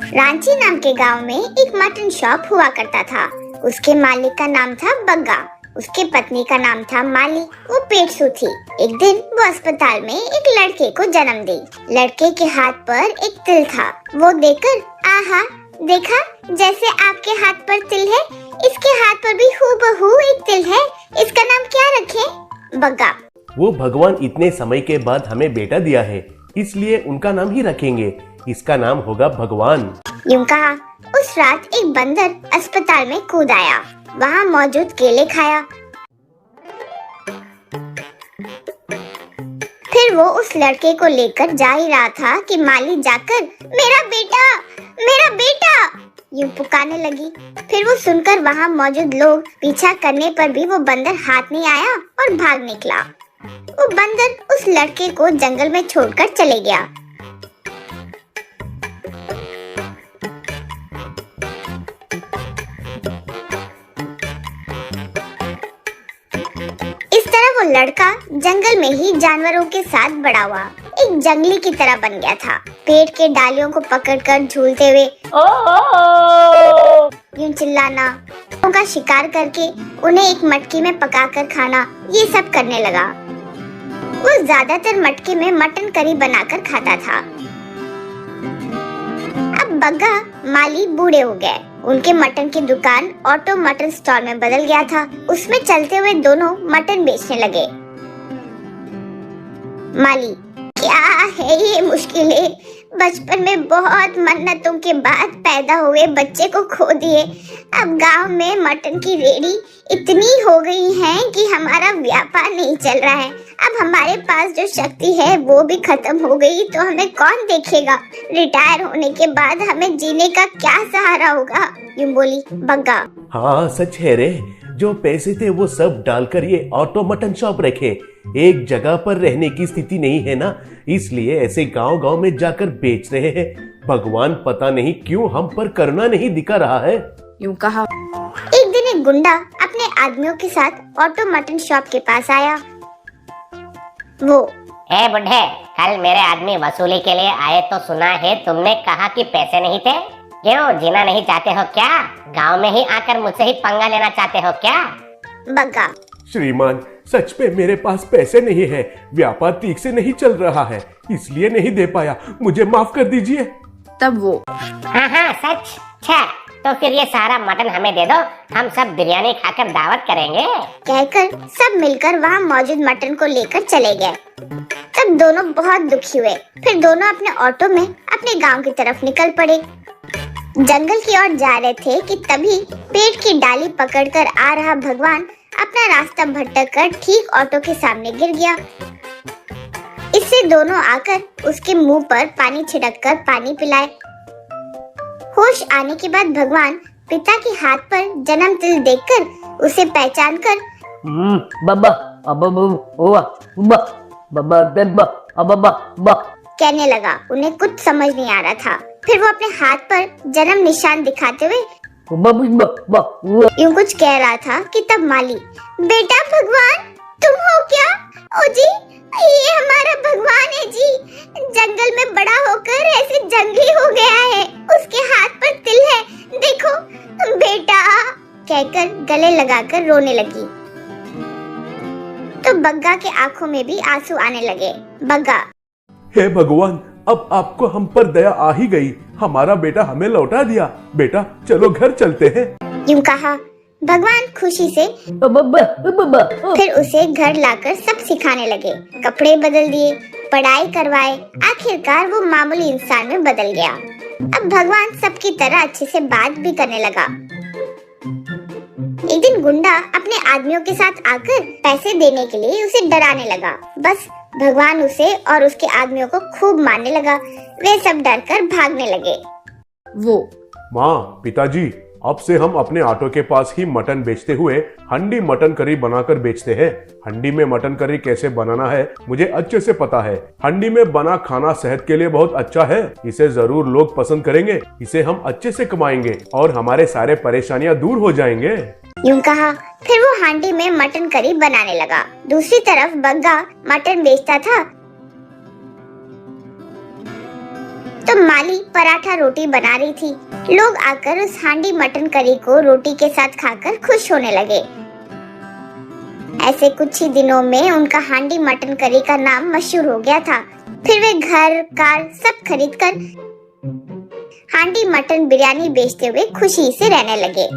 रांची नाम के गांव में एक मटन शॉप हुआ करता था। उसके मालिक का नाम था बग्गा। उसके पत्नी का नाम था माली। वो पेटसू थी। एक दिन वो अस्पताल में एक लड़के को जन्म दी। लड़के के हाथ पर एक तिल था। वो देखकर आहा, देखा जैसे आपके हाथ पर तिल है, इसके हाथ पर भी हूबहू एक तिल है। इसका नाम क्या रखें? बग्गा: वो भगवान इतने समय के बाद हमें बेटा दिया है, इसलिए उनका नाम ही रखेंगे। इसका नाम होगा भगवान। यूं कहा। उस रात एक बंदर अस्पताल में कूद आया। वहाँ मौजूद केले खाया। फिर वो उस लड़के को लेकर जा ही रहा था कि माली जाकर मेरा बेटा, मेरा बेटा यूं पुकारने लगी। फिर वो सुनकर वहाँ मौजूद लोग पीछा करने पर भी वो बंदर हाथ नहीं आया और भाग निकला। वो बंदर उस लड़के को जंगल में छोड़कर चले गया। इस तरह वो लड़का जंगल में ही जानवरों के साथ बड़ा हुआ। एक जंगली की तरह बन गया था। पेड़ के डालियों को पकड़कर झूलते हुए यूं चिल्लाना, उनका शिकार करके उन्हें एक मटकी में पकाकर खाना, ये सब करने लगा। वो ज्यादातर मटके में मटन करी बनाकर खाता था। अब बग्गा माली बूढ़े हो गए। उनके मटन की दुकान ऑटो मटन स्टॉल में बदल गया था। उसमें चलते हुए दोनों मटन बेचने लगे। माली: क्या है ये मुश्किलें? बचपन में बहुत मन्नतों के बाद पैदा हुए बच्चे को खो दिए। अब गांव में मटन की रेडी इतनी हो गई है कि हमारा व्यापार नहीं चल रहा है। अब हमारे पास जो शक्ति है वो भी खत्म हो गई, तो हमें कौन देखेगा? रिटायर होने के बाद हमें जीने का क्या सहारा होगा? यूं बोली बग्गा। हाँ सच है रे, जो पैसे थे वो सब डालकर ये ऑटो मटन शॉप रखे। एक जगह पर रहने की स्थिति नहीं है ना, इसलिए ऐसे गांव गांव में जाकर बेच रहे हैं। भगवान पता नहीं क्यों हम पर करुणा नहीं दिखा रहा है। यूं कहा। एक दिन एक गुंडा अपने आदमियों के साथ ऑटो मटन शॉप के पास आया। वो: ए बुढ़े, कल मेरे आदमी वसूली के लिए आए तो सुना है तुमने कहा कि पैसे नहीं थे। क्यों, जीना नहीं चाहते हो क्या? गांव में ही आकर मुझसे ही पंगा लेना चाहते हो क्या? बग्गा: श्रीमान, सच में मेरे पास पैसे नहीं है। व्यापार ठीक से नहीं चल रहा है, इसलिए नहीं दे पाया। मुझे माफ कर दीजिए। तब वो: हाँ सच? अच्छा, तो फिर ये सारा मटन हमें दे दो, हम सब बिरयानी खाकर दावत करेंगे। कहकर सब मिलकर वहाँ मौजूद मटन को लेकर चले गए। तब दोनों बहुत दुखी हुए। फिर दोनों अपने ऑटो में अपने गांव की तरफ निकल पड़े। जंगल की ओर जा रहे थे कि तभी पेड़ की डाली पकड़कर आ रहा भगवान अपना रास्ता भटक कर ठीक ऑटो के सामने गिर गया। इससे दोनों आकर उसके मुंह पर पानी छिड़क कर पानी पिलाए। होश आने के बाद भगवान पिता के हाथ पर जन्म तिल देखकर उसे पहचान कर कहने लगा। उन्हें कुछ समझ नहीं आ रहा था। फिर वो अपने हाथ पर जन्म निशान दिखाते हुए यूं कुछ कह रहा था कि तब माली: बेटा भगवान, तुम हो क्या? ओ जी, ये हमारा भगवान है जी। जंगल में बड़ा होकर ऐसे जंगली हो गया है। उसके हाथ पर तिल है, देखो बेटा, कहकर गले लगाकर रोने लगी। तो बग्गा के आंखों में भी आंसू आने लगे। बग्गा: हे भगवान, अब आपको हम पर दया आ ही गई। हमारा बेटा हमें लौटा दिया। बेटा चलो घर चलते हैं। यूं कहा। भगवान खुशी से फिर उसे घर लाकर सब सिखाने लगे। कपड़े बदल दिए, पढ़ाई करवाए। आखिरकार वो मामूली इंसान में बदल गया। अब भगवान सबकी तरह अच्छे से बात भी करने लगा। एक दिन गुंडा अपने आदमियों के साथ आकर पैसे देने के लिए उसे डराने लगा। बस भगवान उसे और उसके आदमियों को खूब मारने लगा। वे सब डरकर भागने लगे। वो: माँ, पिताजी, अब से हम अपने ऑटो के पास ही मटन बेचते हुए हंडी मटन करी बनाकर बेचते हैं। हंडी में मटन करी कैसे बनाना है मुझे अच्छे से पता है। हंडी में बना खाना सेहत के लिए बहुत अच्छा है। इसे जरूर लोग पसंद करेंगे। इसे हम अच्छे से कमाएंगे और हमारे सारे परेशानियां दूर हो जाएंगे। यूं कहा। फिर वो हांडी में मटन करी बनाने लगा। दूसरी तरफ बग्गा मटन बेचता था। तो माली पराठा रोटी बना रही थी। लोग आकर उस हांडी मटन करी को रोटी के साथ खाकर खुश होने लगे। ऐसे कुछ ही दिनों में उनका हांडी मटन करी का नाम मशहूर हो गया था। फिर वे घर कार सब खरीद कर हांडी मटन बिरयानी बेचते हुए खुशी से रहने लगे।